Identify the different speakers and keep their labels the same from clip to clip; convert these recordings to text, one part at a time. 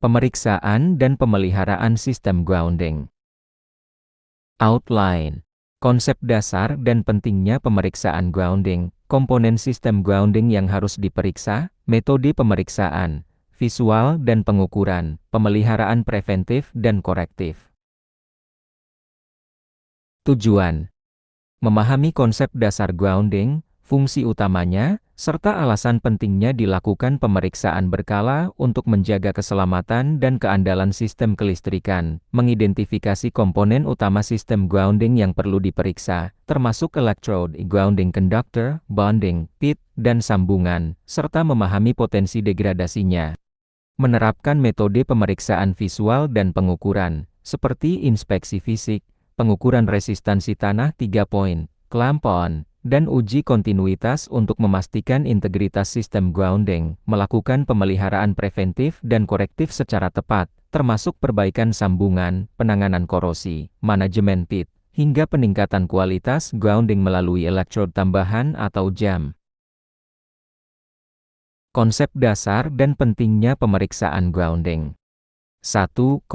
Speaker 1: Pemeriksaan dan pemeliharaan sistem grounding. Outline. Konsep dasar dan pentingnya pemeriksaan grounding, komponen sistem grounding yang harus diperiksa, metode pemeriksaan, visual dan pengukuran, pemeliharaan preventif dan korektif. Tujuan. Memahami konsep dasar grounding, fungsi utamanya, serta alasan pentingnya dilakukan pemeriksaan berkala untuk menjaga keselamatan dan keandalan sistem kelistrikan, mengidentifikasi komponen utama sistem grounding yang perlu diperiksa, termasuk electrode, grounding conductor, bonding, pit, dan sambungan, serta memahami potensi degradasinya. Menerapkan metode pemeriksaan visual dan pengukuran, seperti inspeksi fisik, pengukuran resistansi tanah 3 poin, clamp on, dan uji kontinuitas untuk memastikan integritas sistem grounding, melakukan pemeliharaan preventif dan korektif secara tepat, termasuk perbaikan sambungan, penanganan korosi, manajemen pit, hingga peningkatan kualitas grounding melalui elektrode tambahan atau jam. Konsep dasar dan pentingnya pemeriksaan grounding. 1,1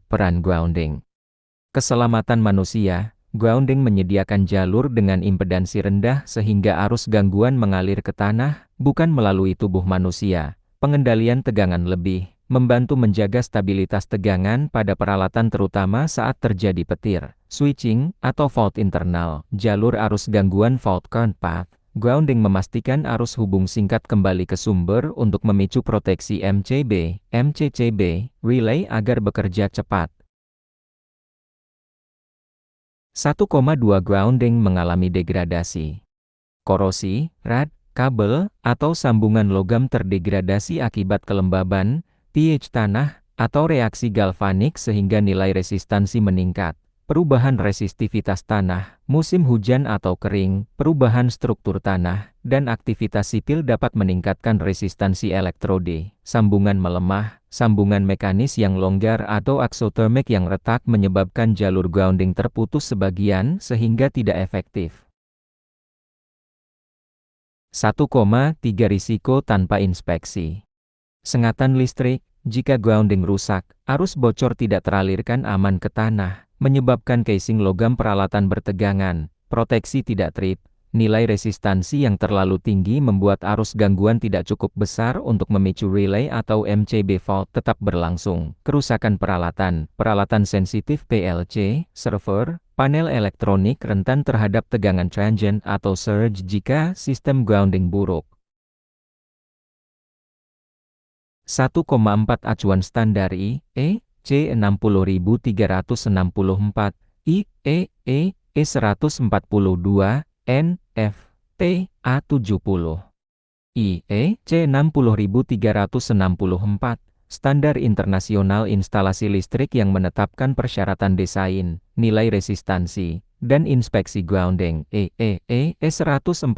Speaker 1: Peran grounding. Keselamatan manusia. Grounding menyediakan jalur dengan impedansi rendah sehingga arus gangguan mengalir ke tanah, bukan melalui tubuh manusia. Pengendalian tegangan lebih, membantu menjaga stabilitas tegangan pada peralatan terutama saat terjadi petir, switching, atau fault internal. Jalur arus gangguan fault current path. Grounding memastikan arus hubung singkat kembali ke sumber untuk memicu proteksi MCB, MCCB, relay agar bekerja cepat. 1,2 Grounding mengalami degradasi. Korosi, rad, kabel, atau sambungan logam terdegradasi akibat kelembaban, pH tanah, atau reaksi galvanik sehingga nilai resistansi meningkat. Perubahan resistivitas tanah, musim hujan atau kering, perubahan struktur tanah, dan aktivitas sipil dapat meningkatkan resistansi elektrode. Sambungan melemah, sambungan mekanis yang longgar atau aksothermik yang retak menyebabkan jalur grounding terputus sebagian sehingga tidak efektif. 1,3 Risiko tanpa inspeksi. Sengatan listrik. Jika grounding rusak, arus bocor tidak teralirkan aman ke tanah, menyebabkan casing logam peralatan bertegangan, proteksi tidak trip, nilai resistansi yang terlalu tinggi membuat arus gangguan tidak cukup besar untuk memicu relay atau MCB fault tetap berlangsung. Kerusakan peralatan, peralatan sensitif PLC, server, panel elektronik rentan terhadap tegangan transient atau surge jika sistem grounding buruk. 1,4 Acuan standar IEC 60364, IEE 142, NFT A70. IEC 60364, Standar Internasional Instalasi Listrik yang menetapkan persyaratan desain, nilai resistansi, dan inspeksi grounding. EEE 142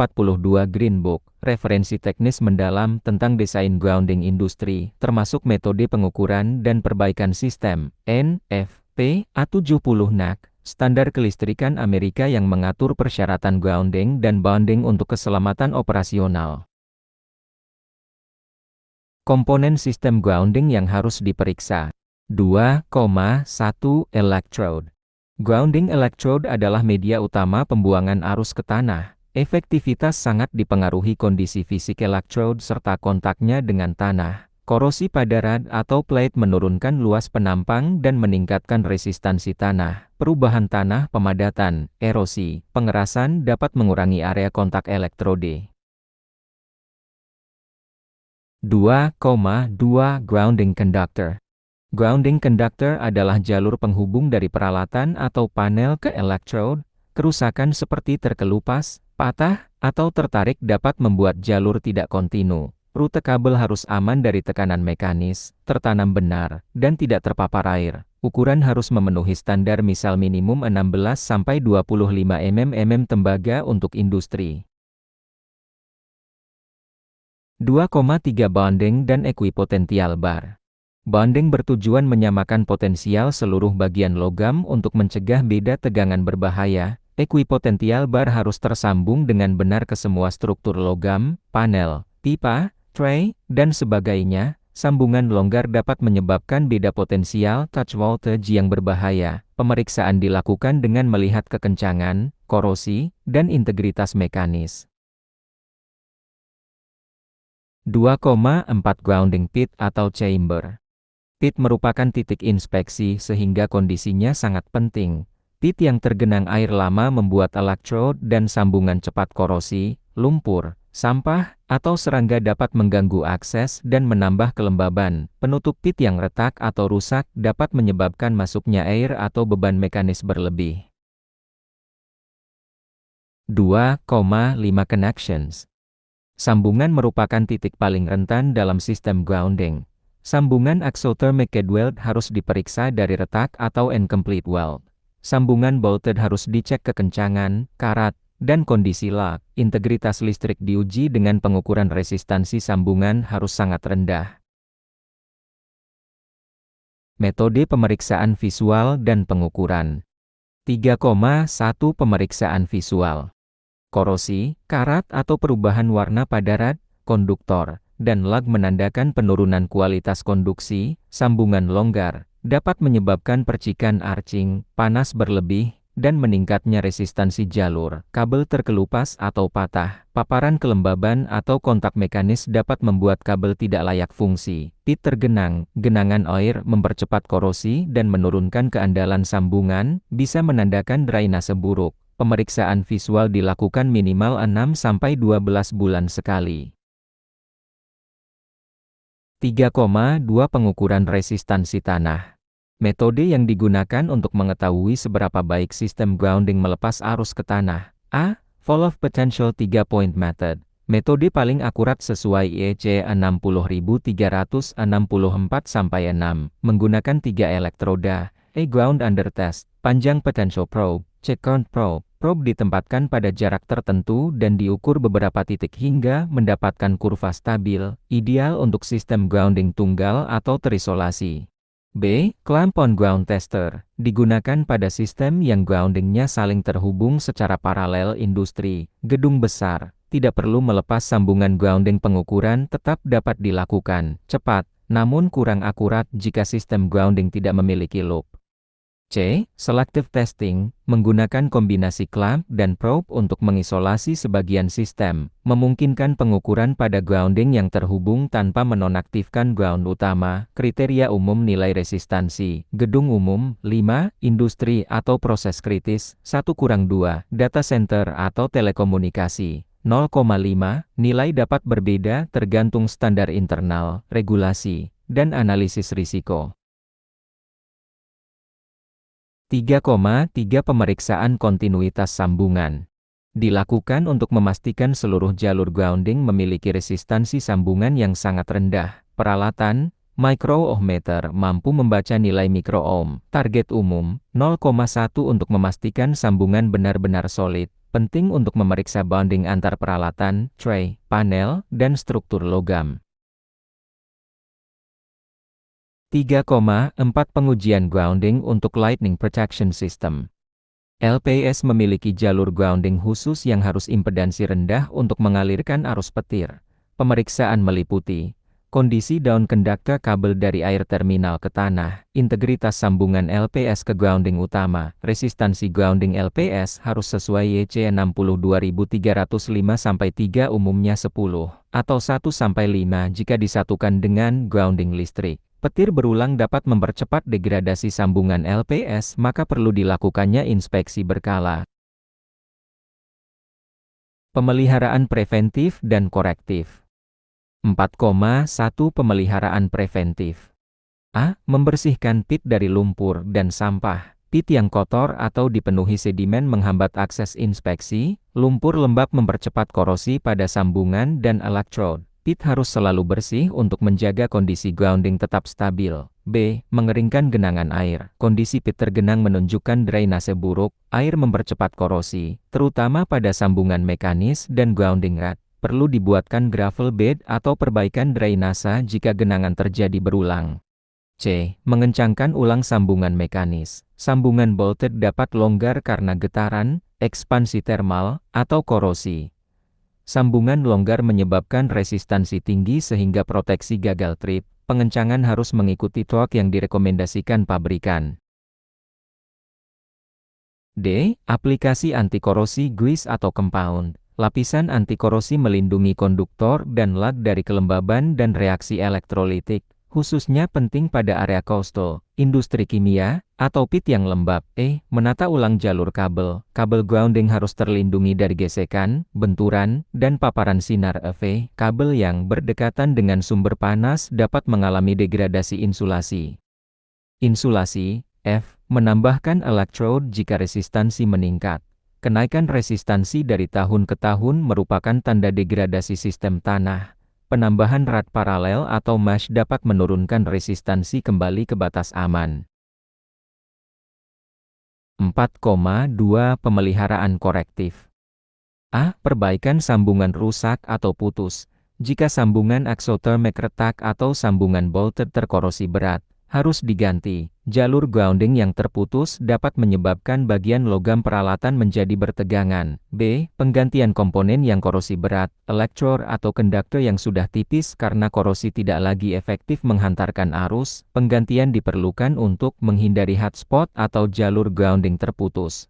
Speaker 1: Green Book, referensi teknis mendalam tentang desain grounding industri, termasuk metode pengukuran dan perbaikan sistem. NFT A70 NAC, Standar Kelistrikan Amerika yang mengatur persyaratan grounding dan bonding untuk keselamatan operasional. Komponen sistem grounding yang harus diperiksa. 2,1 Electrode. Grounding electrode adalah media utama pembuangan arus ke tanah. Efektivitas sangat dipengaruhi kondisi fisik electrode serta kontaknya dengan tanah. Korosi pada rad atau plate menurunkan luas penampang dan meningkatkan resistansi tanah. Perubahan tanah, pemadatan, erosi, pengerasan dapat mengurangi area kontak elektrode. 2,2 Grounding conductor. Grounding conductor adalah jalur penghubung dari peralatan atau panel ke electrode. Kerusakan seperti terkelupas, patah, atau tertarik dapat membuat jalur tidak kontinu. Rute kabel harus aman dari tekanan mekanis, tertanam benar, dan tidak terpapar air. Ukuran harus memenuhi standar misal minimum 16–25 mm tembaga untuk industri. 2,3 Bonding dan equipotential bar. Bonding bertujuan menyamakan potensial seluruh bagian logam untuk mencegah beda tegangan berbahaya. Equipotential bar harus tersambung dengan benar ke semua struktur logam, panel, pipa, tray, dan sebagainya, Sambungan longgar dapat menyebabkan beda potensial touch voltage yang berbahaya. Pemeriksaan dilakukan dengan melihat kekencangan, korosi, dan integritas mekanis. 2,4 Grounding pit atau chamber. Pit merupakan titik inspeksi sehingga kondisinya sangat penting. Pit yang tergenang air lama membuat elektrod dan sambungan cepat korosi, lumpur, sampah, atau serangga dapat mengganggu akses dan menambah kelembaban. Penutup pit yang retak atau rusak dapat menyebabkan masuknya air atau beban mekanis berlebih. 2,5 Connections. Sambungan merupakan titik paling rentan dalam sistem grounding. Sambungan exothermic weld harus diperiksa dari retak atau incomplete weld. Sambungan bolted harus dicek kekencangan, karat, dan kondisi lock. Integritas listrik diuji dengan pengukuran resistansi sambungan harus sangat rendah. Metode pemeriksaan visual dan pengukuran. 3,1 Pemeriksaan visual. Korosi, karat atau perubahan warna pada rad, konduktor, dan lag menandakan penurunan kualitas konduksi. Sambungan longgar dapat menyebabkan percikan arcing, panas berlebih, dan meningkatnya resistansi jalur. Kabel terkelupas atau patah. Paparan kelembaban atau kontak mekanis dapat membuat kabel tidak layak fungsi. Pit tergenang, genangan air mempercepat korosi dan menurunkan keandalan sambungan, bisa menandakan drainase buruk. Pemeriksaan visual dilakukan minimal 6-12 bulan sekali. 3,2 Pengukuran resistansi tanah. Metode yang digunakan untuk mengetahui seberapa baik sistem grounding melepas arus ke tanah. A. Fall of Potential 3-point method. Metode paling akurat sesuai IEC 60364-6, menggunakan 3 elektroda. A. Ground under test. Panjang potential probe. C. Current probe. Probe ditempatkan pada jarak tertentu dan diukur beberapa titik hingga mendapatkan kurva stabil, ideal untuk sistem grounding tunggal atau terisolasi. B. Clamp on ground tester, digunakan pada sistem yang groundingnya saling terhubung secara paralel industri, gedung besar, tidak perlu melepas sambungan grounding. Pengukuran tetap dapat dilakukan, cepat, namun kurang akurat jika sistem grounding tidak memiliki loop. C. Selective testing, menggunakan kombinasi clamp dan probe untuk mengisolasi sebagian sistem, memungkinkan pengukuran pada grounding yang terhubung tanpa menonaktifkan ground utama. Kriteria umum nilai resistansi, gedung umum, 5, industri atau proses kritis, 1-2, data center atau telekomunikasi, 0,5, nilai dapat berbeda tergantung standar internal, regulasi, dan analisis risiko. 3,3 Pemeriksaan kontinuitas sambungan. Dilakukan untuk memastikan seluruh jalur grounding memiliki resistansi sambungan yang sangat rendah. Peralatan, micro-ohmmeter mampu membaca nilai mikroohm. Target umum, 0,1 untuk memastikan sambungan benar-benar solid. Penting untuk memeriksa bonding antar peralatan, tray, panel, dan struktur logam. 3,4 Pengujian grounding untuk Lightning Protection System. LPS memiliki jalur grounding khusus yang harus impedansi rendah untuk mengalirkan arus petir. Pemeriksaan meliputi kondisi down conductor kabel dari air terminal ke tanah, integritas sambungan LPS ke grounding utama. Resistansi grounding LPS harus sesuai IEC 62305-3, umumnya 10, atau 1-5 jika disatukan dengan grounding listrik. Petir berulang dapat mempercepat degradasi sambungan LPS, maka perlu dilakukannya inspeksi berkala. Pemeliharaan preventif dan korektif. 4,1 Pemeliharaan preventif. A. Membersihkan pit dari lumpur dan sampah. Pit yang kotor atau dipenuhi sedimen menghambat akses inspeksi. Lumpur lembab mempercepat korosi pada sambungan dan elektrod. Pit harus selalu bersih untuk menjaga kondisi grounding tetap stabil. B. Mengeringkan genangan air. Kondisi pit tergenang menunjukkan drainase buruk, air mempercepat korosi, terutama pada sambungan mekanis dan grounding rad. Perlu dibuatkan gravel bed atau perbaikan drainase jika genangan terjadi berulang. C. Mengencangkan ulang sambungan mekanis. Sambungan bolted dapat longgar karena getaran, ekspansi termal, atau korosi. Sambungan longgar menyebabkan resistansi tinggi sehingga proteksi gagal trip. pengencangan harus mengikuti torque yang direkomendasikan pabrikan. D. Aplikasi anti-korosi grease atau compound. Lapisan anti-korosi melindungi konduktor dan lag dari kelembaban dan reaksi elektrolitik, khususnya penting pada area coastal, industri kimia, atau pit yang lembab. Menata ulang jalur kabel. Kabel grounding harus terlindungi dari gesekan, benturan, dan paparan sinar UV. Kabel yang berdekatan dengan sumber panas dapat mengalami degradasi insulasi. Insulasi, F, menambahkan elektrode jika resistansi meningkat. Kenaikan resistansi dari tahun ke tahun merupakan tanda degradasi sistem tanah. Penambahan rad paralel atau mesh dapat menurunkan resistansi kembali ke batas aman. 4,2 Pemeliharaan korektif. A. Perbaikan sambungan rusak atau putus. Jika sambungan exothermic retak atau sambungan bolted terkorosi berat, harus diganti. Jalur grounding yang terputus dapat menyebabkan bagian logam peralatan menjadi bertegangan. B. Penggantian komponen yang korosi berat, elektrod atau konduktor yang sudah tipis karena korosi tidak lagi efektif menghantarkan arus. Penggantian diperlukan untuk menghindari hotspot atau jalur grounding terputus.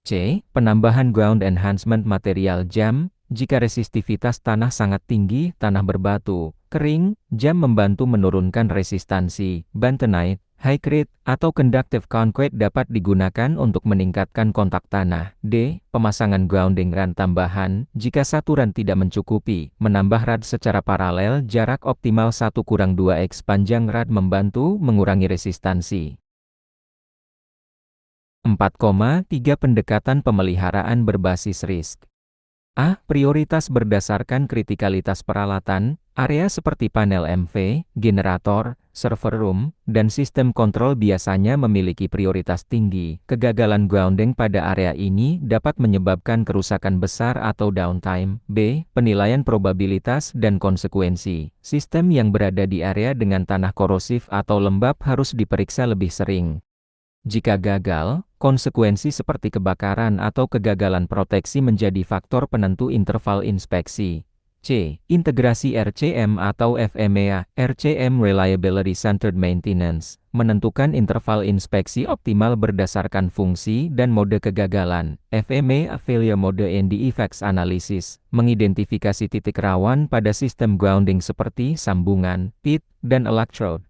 Speaker 1: C. Penambahan ground enhancement material jam. Jika resistivitas tanah sangat tinggi, tanah berbatu, kering, jam membantu menurunkan resistansi. Bentonite, hydride, atau conductive concrete dapat digunakan untuk meningkatkan kontak tanah. D. Pemasangan grounding rad tambahan. Jika satu rad tidak mencukupi, menambah rad secara paralel jarak optimal 1-2x panjang rad membantu mengurangi resistansi. 4,3 Pendekatan pemeliharaan berbasis risk. A. Prioritas berdasarkan kritikalitas peralatan. Area seperti panel MV, generator, server room, dan sistem kontrol biasanya memiliki prioritas tinggi. Kegagalan grounding pada area ini dapat menyebabkan kerusakan besar atau downtime. B. Penilaian probabilitas dan konsekuensi. Sistem yang berada di area dengan tanah korosif atau lembab harus diperiksa lebih sering. Jika gagal, konsekuensi seperti kebakaran atau kegagalan proteksi menjadi faktor penentu interval inspeksi. C. Integrasi RCM atau FMEA, RCM Reliability Centered Maintenance, menentukan interval inspeksi optimal berdasarkan fungsi dan mode kegagalan. FMEA Failure Mode and Defects Analysis, mengidentifikasi titik rawan pada sistem grounding seperti sambungan, pit, dan elektrod.